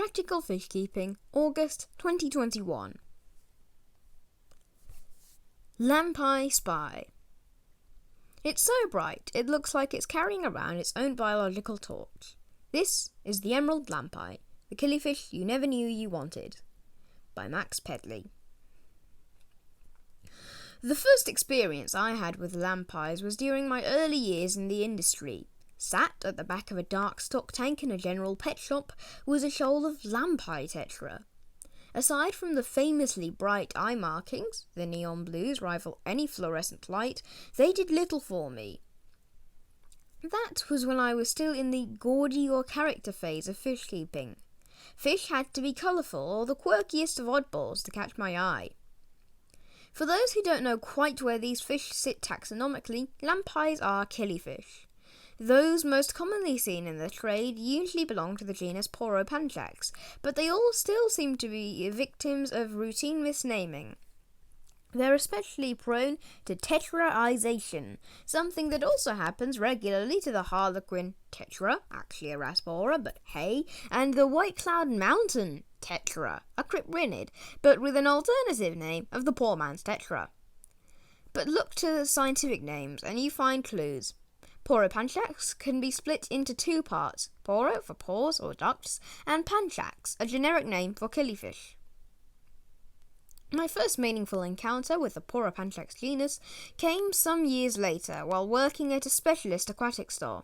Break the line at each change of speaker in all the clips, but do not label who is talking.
Practical Fish Keeping, August 2021. Lampeye Spy. It's so bright, it looks like it's carrying around its own biological torch. This is the emerald lampeye, the killifish you never knew you wanted. By Max Pedley. The first experience I had with lampeyes was during my early years in the industry. Sat at the back of a dark stock tank in a general pet shop was a shoal of lampeye tetra. Aside from the famously bright eye markings, the neon blues rival any fluorescent light, they did little for me. That was when I was still in the gaudy or character phase of fish keeping. Fish had to be colourful or the quirkiest of oddballs to catch my eye. For those who don't know quite where these fish sit taxonomically, lampeyes are killifish. Those most commonly seen in the trade usually belong to the genus Poropanchax, but they all still seem to be victims of routine misnaming. They're especially prone to tetraization, something that also happens regularly to the harlequin tetra, actually a raspora, but hey, and the white cloud mountain tetra, a cryptrinid, but with an alternative name of the poor man's tetra. But look to the scientific names and you find clues. Poropanchax can be split into two parts, poro for pores or ducts, and panchax, a generic name for killifish. My first meaningful encounter with the Poropanchax genus came some years later while working at a specialist aquatic store.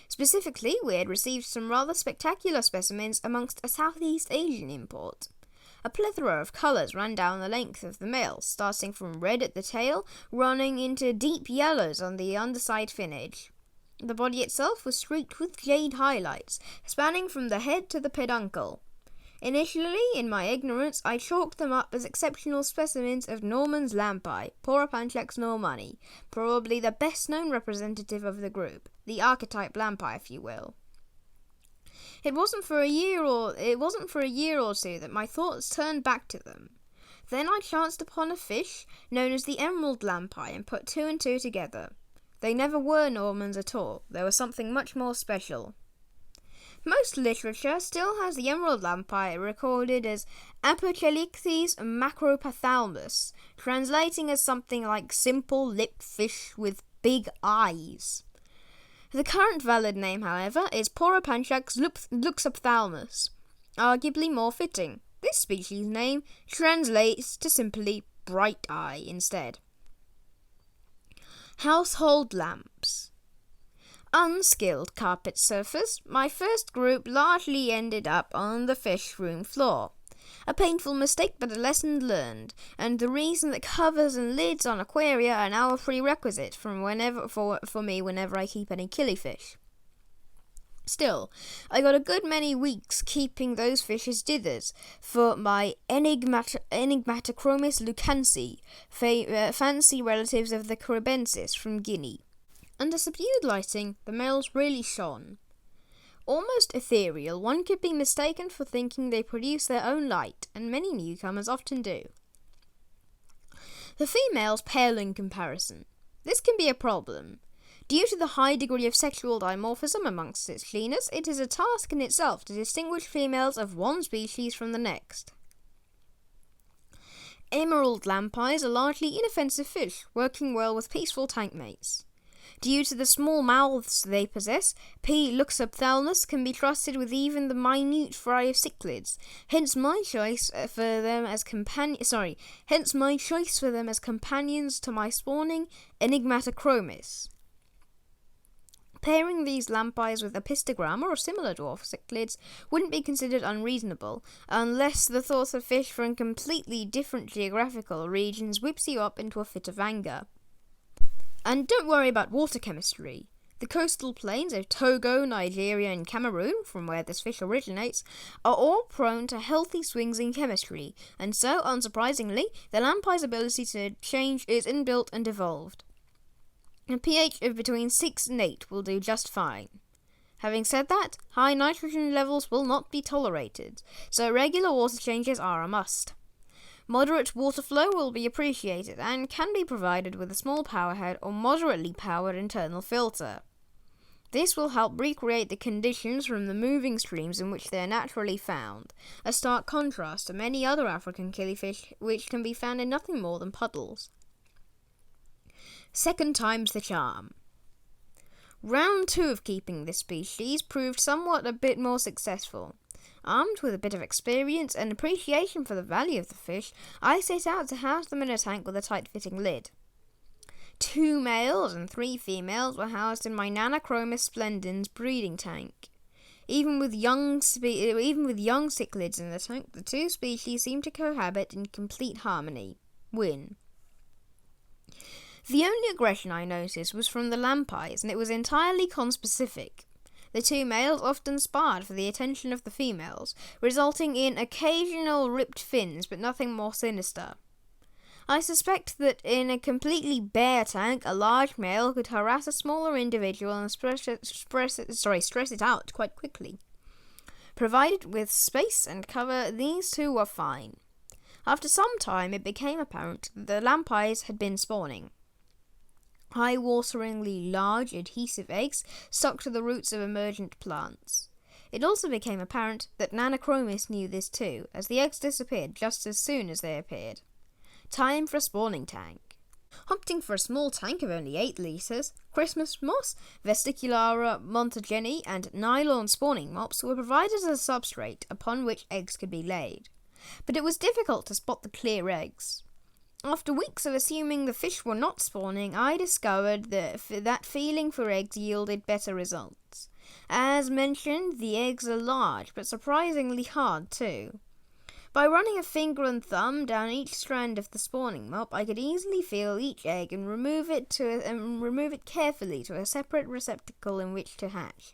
Specifically, we had received some rather spectacular specimens amongst a Southeast Asian import. A plethora of colours ran down the length of the males, starting from red at the tail, running into deep yellows on the underside finnage. The body itself was streaked with jade highlights, spanning from the head to the peduncle. Initially, in my ignorance, I chalked them up as exceptional specimens of Norman's lampeye, Poropanchax normani, probably the best-known representative of the group, the archetype lampeye, if you will. It wasn't for a year or two that my thoughts turned back to them. Then I chanced upon a fish known as the emerald lampeye and put two and two together. They never were Normans at all. There was something much more special. Most literature still has the emerald lampeye recorded as Apochelixes macrophthalmus, translating as something like simple lip fish with big eyes. The current valid name, however, is Poropanchax luxophthalmus, arguably more fitting. This species name translates to simply bright eye instead. Household lamps. Unskilled carpet surfers, my first group largely ended up on the fish room floor. A painful mistake, but a lesson learned, and the reason that covers and lids on aquaria are now a prerequisite for me whenever I keep any killifish. Still, I got a good many weeks keeping those fish as dithers for my Enigmatochromis lucansi, fancy relatives of the caribensis from Guinea. Under subdued lighting, the males really shone. Almost ethereal, one could be mistaken for thinking they produce their own light, and many newcomers often do. The females pale in comparison. This can be a problem. Due to the high degree of sexual dimorphism amongst its genus, it is a task in itself to distinguish females of one species from the next. Emerald lampeyes are largely inoffensive fish, working well with peaceful tank mates. Due to the small mouths they possess, P. luxophthalmus can be trusted with even the minute fry of cichlids. Hence my choice for them as companions to my spawning Enigmatochromis. Pairing these lampeyes with a pistogram or similar dwarf cichlids wouldn't be considered unreasonable, unless the thought of fish from completely different geographical regions whips you up into a fit of anger. And don't worry about water chemistry. The coastal plains of Togo, Nigeria and Cameroon, from where this fish originates, are all prone to healthy swings in chemistry, and so, unsurprisingly, the lampeye's ability to change is inbuilt and evolved. A pH of between 6 and 8 will do just fine. Having said that, high nitrogen levels will not be tolerated, so regular water changes are a must. Moderate water flow will be appreciated and can be provided with a small power head or moderately powered internal filter. This will help recreate the conditions from the moving streams in which they are naturally found, a stark contrast to many other African killifish which can be found in nothing more than puddles. Second time's the charm. Round 2 of keeping this species proved somewhat a bit more successful. Armed with a bit of experience and appreciation for the value of the fish, I set out to house them in a tank with a tight-fitting lid. 2 males and 3 females were housed in my Nanachromis splendens breeding tank. Even with young cichlids in the tank, the 2 species seemed to cohabit in complete harmony. Win. The only aggression I noticed was from the lampeyes, and it was entirely conspecific. The 2 males often sparred for the attention of the females, resulting in occasional ripped fins, but nothing more sinister. I suspect that in a completely bare tank, a large male could harass a smaller individual and stress it out quite quickly. Provided with space and cover, these 2 were fine. After some time, it became apparent that the lampeyes had been spawning. Eye-wateringly large, adhesive eggs stuck to the roots of emergent plants. It also became apparent that Nanachromis knew this too, as the eggs disappeared just as soon as they appeared. Time for a spawning tank. Opting for a small tank of only 8 litres, Christmas moss, Vesticulara montageni, and nylon spawning mops were provided as a substrate upon which eggs could be laid. But it was difficult to spot the clear eggs. After weeks of assuming the fish were not spawning, I discovered that feeling for eggs yielded better results. As mentioned, the eggs are large, but surprisingly hard too. By running a finger and thumb down each strand of the spawning mop, I could easily feel each egg and remove it carefully to a separate receptacle in which to hatch.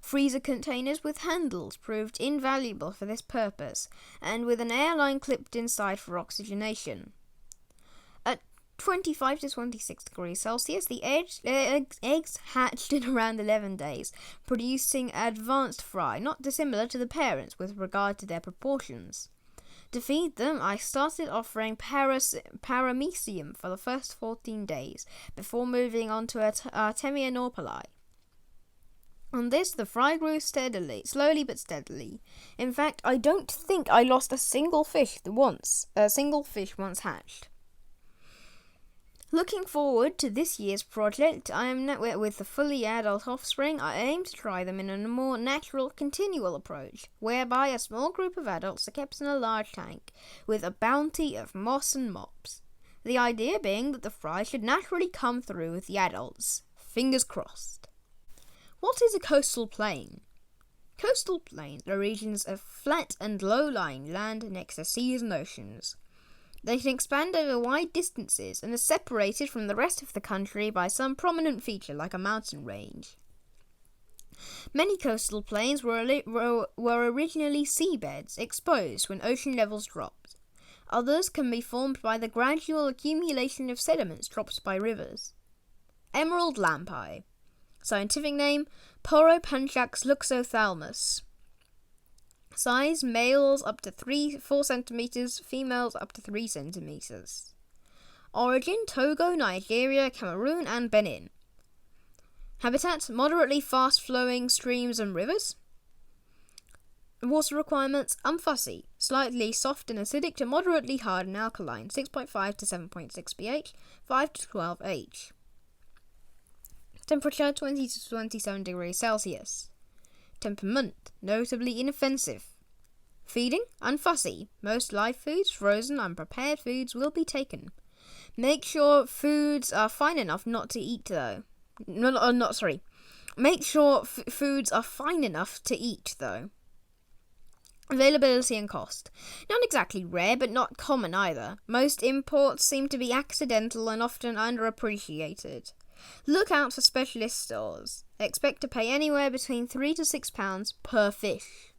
Freezer containers with handles proved invaluable for this purpose, and with an airline clipped inside for oxygenation. At 25 to 26 degrees Celsius, the eggs hatched in around 11 days, producing advanced fry, not dissimilar to the parents with regard to their proportions. To feed them, I started offering paramecium for the first 14 days, before moving on to Artemia norpali. On this, the fry grew slowly but steadily. In fact, I don't think I lost a single fish once hatched. Looking forward to this year's project, with the fully adult offspring, I aim to try them in a more natural, continual approach, whereby a small group of adults are kept in a large tank, with a bounty of moss and mops. The idea being that the fry should naturally come through with the adults. Fingers crossed. What is a coastal plain? Coastal plains are regions of flat and low-lying land next to seas and oceans. They can expand over wide distances and are separated from the rest of the country by some prominent feature like a mountain range. Many coastal plains were originally seabeds, exposed when ocean levels dropped. Others can be formed by the gradual accumulation of sediments dropped by rivers. Emerald lampeye. Scientific name, Poropanchax luxothalmus. Size, males up to 4 centimeters, females up to 3 centimeters. Origin, Togo, Nigeria, Cameroon, and Benin. Habitat, moderately fast-flowing streams and rivers. Water requirements, unfussy, slightly soft and acidic to moderately hard and alkaline, 6.5 to 7.6 pH, 5 to 12 H. Temperature, 20 to 27 degrees Celsius. Temperament, notably inoffensive. Feeding, unfussy. Most live foods, frozen, unprepared foods will be taken. Make sure foods are fine enough not to eat, though. Make sure foods are fine enough to eat, though. Availability and cost. Not exactly rare, but not common either. Most imports seem to be accidental and often underappreciated. Look out for specialist stores. Expect to pay anywhere between £3 to £6 per fish.